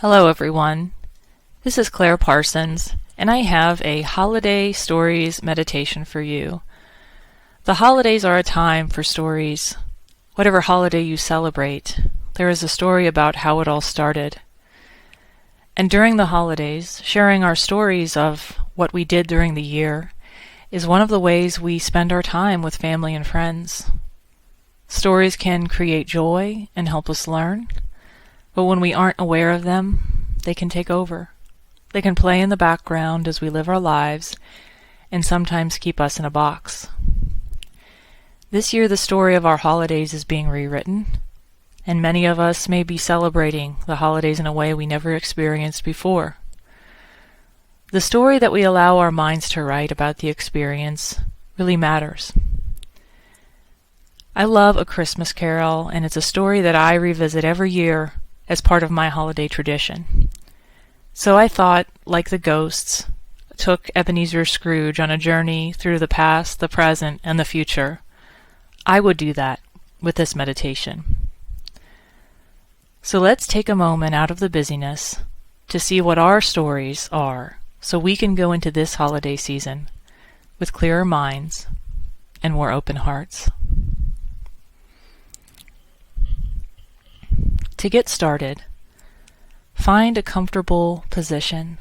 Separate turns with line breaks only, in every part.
Hello, everyone. This is Claire Parsons, and I have a holiday stories meditation for you. The holidays are a time for stories. Whatever holiday you celebrate, there is a story about how it all started. And during the holidays, sharing our stories of what we did during the year is one of the ways we spend our time with family and friends. Stories can create joy and help us learn. But when we aren't aware of them, they can take over. They can play in the background as we live our lives and sometimes keep us in a box. This year the story of our holidays is being rewritten, and many of us may be celebrating the holidays in a way we never experienced before. The story that we allow our minds to write about the experience really matters. I love A Christmas Carol, and it's a story that I revisit every year as part of my holiday tradition. So I thought, like the ghosts, took Ebenezer Scrooge on a journey through the past, the present, and the future, I would do that with this meditation. So let's take a moment out of the busyness to see what our stories are, so we can go into this holiday season with clearer minds and more open hearts. To get started, find a comfortable position.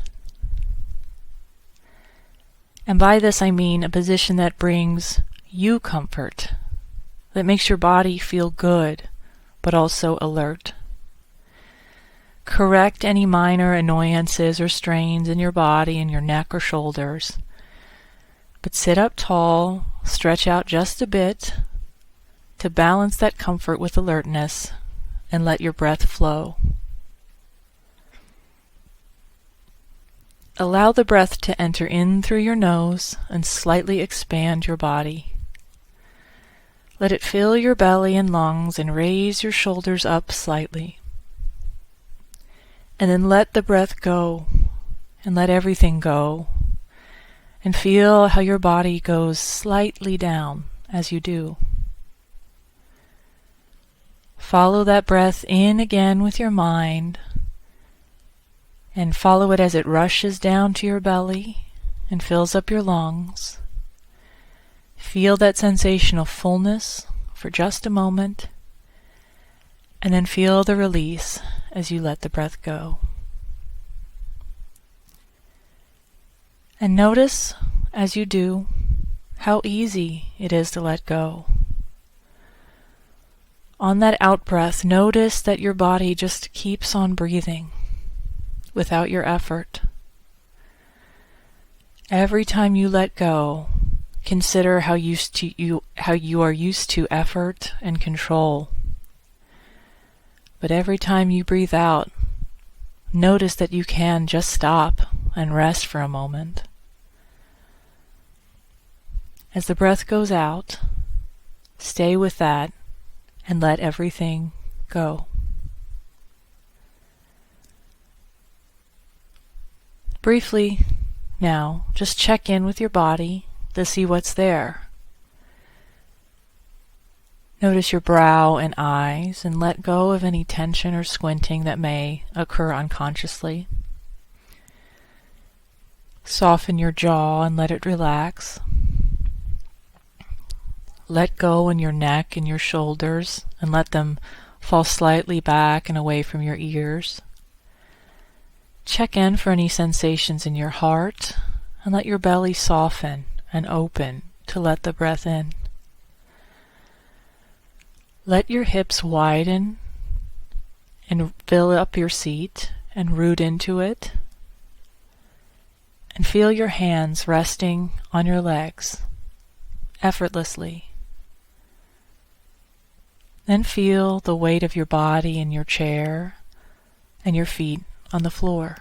And by this I mean a position that brings you comfort, that makes your body feel good, but also alert. Correct any minor annoyances or strains in your body, in your neck or shoulders. But sit up tall, stretch out just a bit to balance that comfort with alertness, and let your breath flow. Allow the breath to enter in through your nose and slightly expand your body. Let it fill your belly and lungs and raise your shoulders up slightly. And then let the breath go, and let everything go, and feel how your body goes slightly down as you do. Follow that breath in again with your mind, and follow it as it rushes down to your belly and fills up your lungs. Feel that sensation of fullness for just a moment, and then feel the release as you let the breath go. And notice, as you do, how easy it is to let go. On that out-breath, notice that your body just keeps on breathing without your effort. Every time you let go, consider how you are used to effort and control. But every time you breathe out, notice that you can just stop and rest for a moment. As the breath goes out, stay with that and let everything go. Briefly, now, just check in with your body to see what's there. Notice your brow and eyes and let go of any tension or squinting that may occur unconsciously. Soften your jaw and let it relax. Let go in your neck and your shoulders and let them fall slightly back and away from your ears. Check in for any sensations in your heart and let your belly soften and open to let the breath in. Let your hips widen and fill up your seat and root into it. And feel your hands resting on your legs effortlessly. Then feel the weight of your body in your chair and your feet on the floor.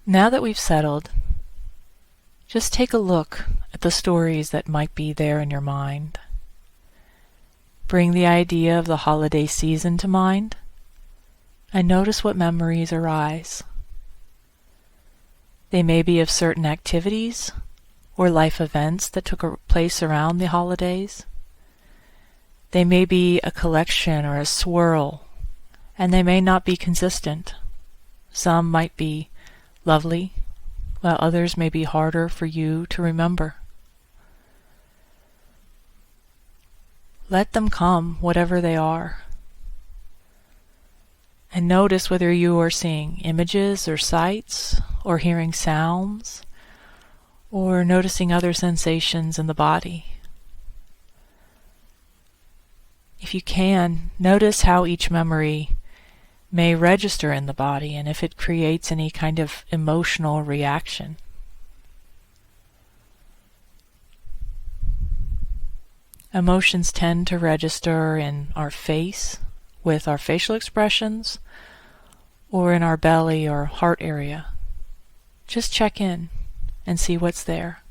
Now that we've settled, just take a look at the stories that might be there in your mind. Bring the idea of the holiday season to mind, and notice what memories arise. They may be of certain activities or life events that took place around the holidays. They may be a collection or a swirl, and they may not be consistent. Some might be lovely, while others may be harder for you to remember. Let them come, whatever they are. And notice whether you are seeing images or sights, or hearing sounds, or noticing other sensations in the body. If you can, notice how each memory may register in the body and if it creates any kind of emotional reaction. Emotions tend to register in our face with our facial expressions or in our belly or heart area. Just check in and see what's there.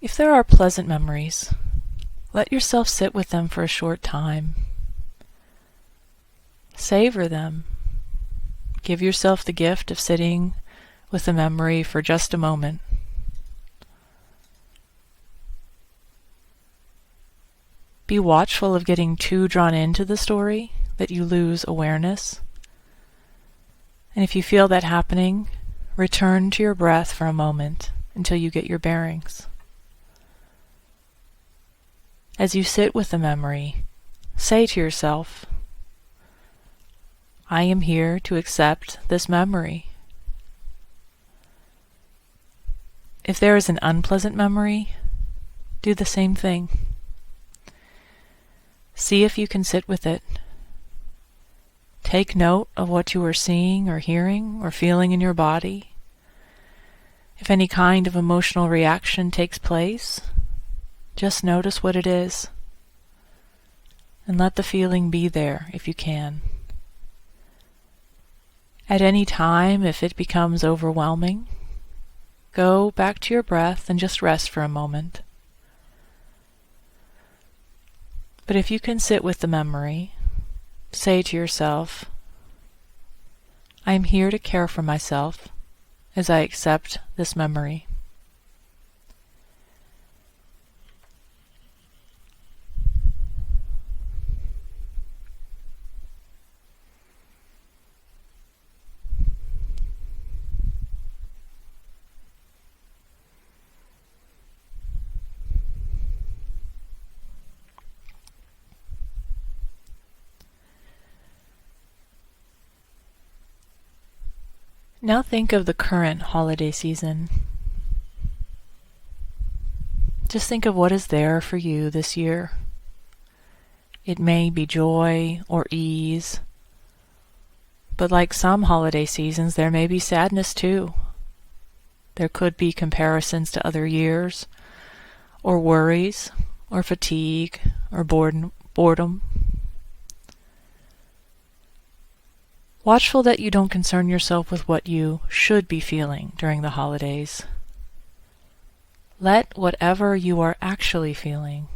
If there are pleasant memories, let yourself sit with them for a short time. Savor them. Give yourself the gift of sitting with the memory for just a moment. Be watchful of getting too drawn into the story that you lose awareness. And if you feel that happening, return to your breath for a moment until you get your bearings. As you sit with the memory, say to yourself, I am here to accept this memory. If there is an unpleasant memory, do the same thing. See if you can sit with it. Take note of what you are seeing or hearing or feeling in your body. If any kind of emotional reaction takes place, just notice what it is, and let the feeling be there if you can. At any time, if it becomes overwhelming, go back to your breath and just rest for a moment. But if you can sit with the memory, say to yourself, I am here to care for myself as I accept this memory. Now think of the current holiday season. Just think of what is there for you this year. It may be joy or ease, but like some holiday seasons, there may be sadness too. There could be comparisons to other years, or worries, or fatigue, or boredom. Watchful that you don't concern yourself with what you should be feeling during the holidays. Let whatever you are actually feeling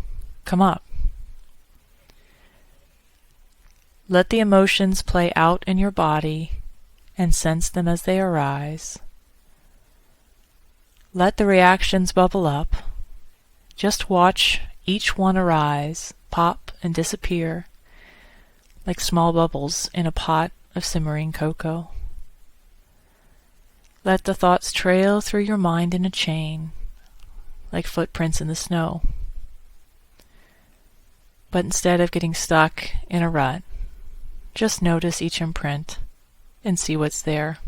come up. Let the emotions play out in your body and sense them as they arise. Let the reactions bubble up. Just watch each one arise, pop, and disappear like small bubbles in a pot of simmering cocoa. Let the thoughts trail through your mind in a chain, like footprints in the snow. But instead of getting stuck in a rut, just notice each imprint and see what's there.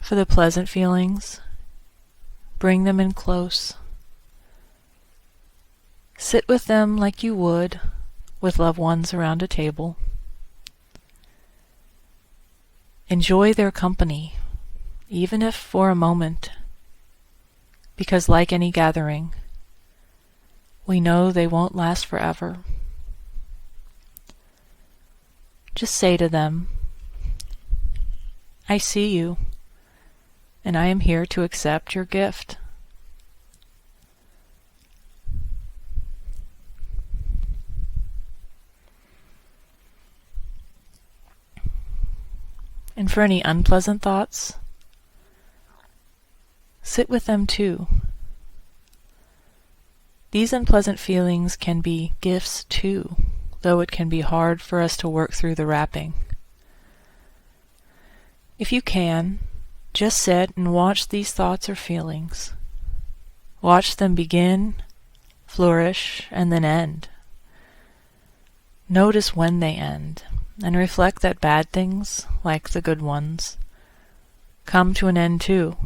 For the pleasant feelings, bring them in close. Sit with them like you would with loved ones around a table. Enjoy their company, even if for a moment, because like any gathering, we know they won't last forever. Just say to them, I see you, and I am here to accept your gift. And for any unpleasant thoughts, sit with them too. These unpleasant feelings can be gifts too, though it can be hard for us to work through the wrapping. If you can, just sit and watch these thoughts or feelings. Watch them begin, flourish, and then end. Notice when they end, and reflect that bad things, like the good ones, come to an end too.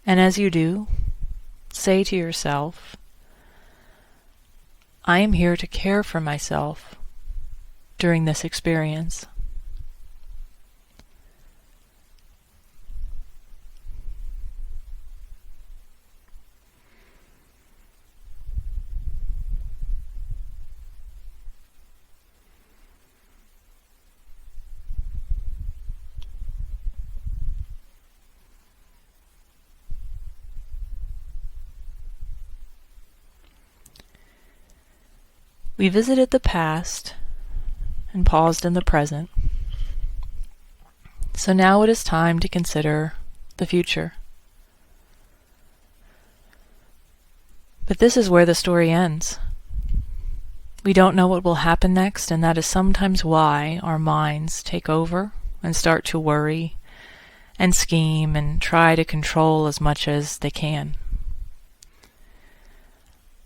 And as you do, say to yourself, I am here to care for myself during this experience. We visited the past and paused in the present. So now it is time to consider the future. But this is where the story ends. We don't know what will happen next, and that is sometimes why our minds take over and start to worry and scheme and try to control as much as they can.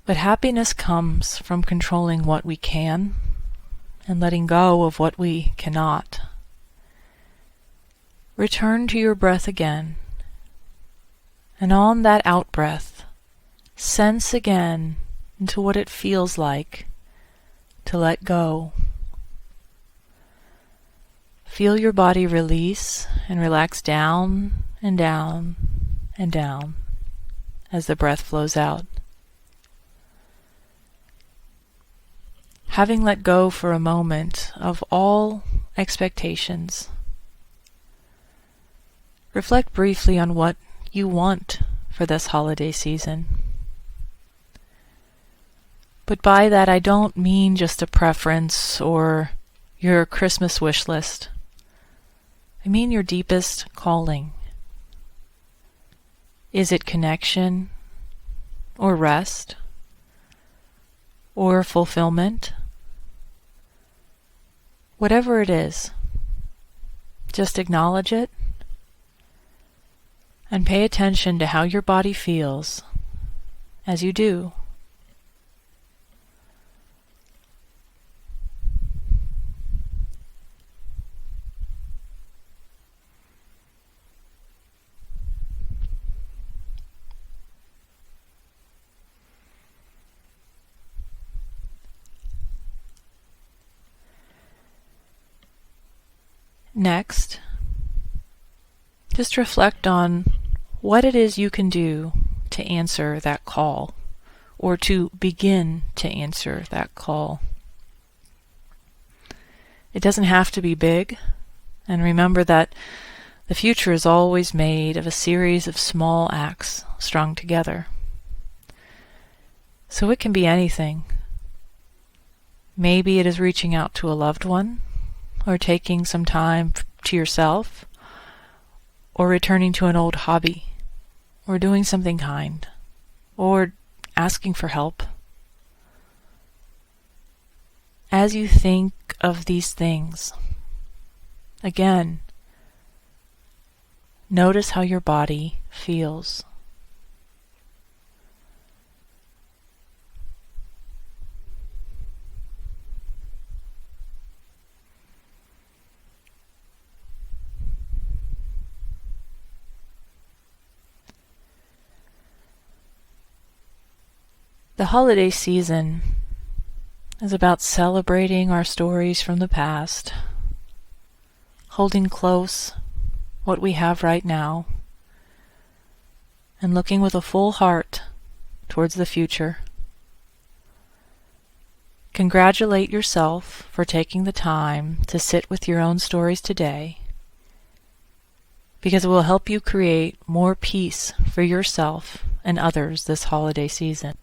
But happiness comes from controlling what we can and letting go of what we cannot. Return to your breath again, and on that out-breath, sense again into what it feels like to let go. Feel your body release and relax down and down and down as the breath flows out. Having let go for a moment of all expectations, reflect briefly on what you want for this holiday season. But by that I don't mean just a preference or your Christmas wish list. I mean your deepest calling. Is it connection or rest or fulfillment? Whatever it is, just acknowledge it and pay attention to how your body feels as you do. Next, just reflect on what it is you can do to answer that call, or to begin to answer that call. It doesn't have to be big, and remember that the future is always made of a series of small acts strung together. So it can be anything. Maybe it is reaching out to a loved one, or taking some time to yourself, or returning to an old hobby, or doing something kind, or asking for help. As you think of these things, again, notice how your body feels. The holiday season is about celebrating our stories from the past, holding close what we have right now, and looking with a full heart towards the future. Congratulate yourself for taking the time to sit with your own stories today, because it will help you create more peace for yourself and others this holiday season.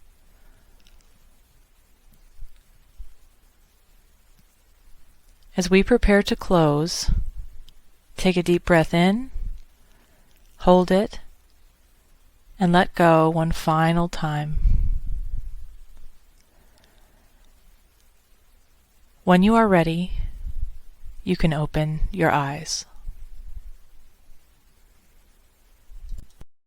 As we prepare to close, Take a deep breath in, hold it, and let go one final time. When you are ready, you can open your eyes.